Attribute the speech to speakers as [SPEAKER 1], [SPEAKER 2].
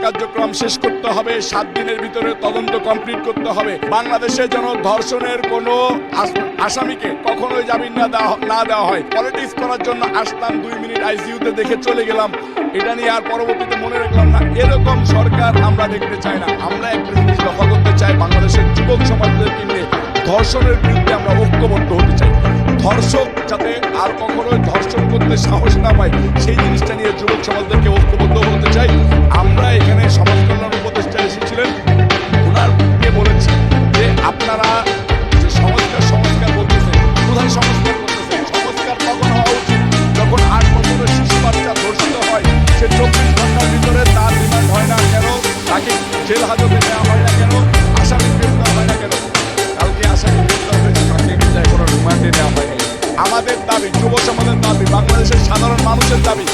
[SPEAKER 1] কার্যক্রম শেষ করতে হবে, 7 দিনের ভিতরে তদন্ত কমপ্লিট করতে হবে। বাংলাদেশে যেন ধর্ষণের কোনো আসামিকে কখনোই জামিন না দেওয়া হয়। পলিটিক্স করার জন্য আসলাম, 2 মিনিট আইসিইউতে দেখে চলে গেলাম, এটা নিয়ে আর পরবর্তীতে মনে রাখলাম না। এরকম সরকার আমরা দেখতে চাই না। আমরা একটা জিনিস রক্ষা করতে চাই, বাংলাদেশের যুবক সমাজদেরকে নিয়ে ধর্ষণের বিরুদ্ধে আমরা ঐক্যবদ্ধ হতে চাই। ধর্ষক যাতে আর কখনোই ধর্ষণ করতে সাহস না পায়, সেই জিনিসটা নিয়ে যুবক সমাজদেরকে ঐক্যবদ্ধ হতে চাই। আমরা এখানে সমাজ কল্যাণ উপদেষ্টা এসেছিলেন, ওনারকে বলেছি যে আপনারা যে সংস্কার বলতেছেন, কোথায় সংস্কার করতেছেন? সংস্কার কখন হওয়া উচিত? যখন 8 বছরের শিশু বাচ্চা ধর্ষিত হয়, সে 24 ঘন্টার ভিতরে তার রিমান্ড হয় না কেন? তাকে জেল হাজতে নেওয়া হয় না কেন? আসামি গ্রেফতার হয় না কেন? কালকে আসামি গ্রেফতার হয়েছে, তাকে কিন্তু এখনো রিমান্ডে নেওয়া হয়নি। আমাদের দাবি, যুব সমাজের দাবি, বাংলাদেশের সাধারণ মানুষের দাবি,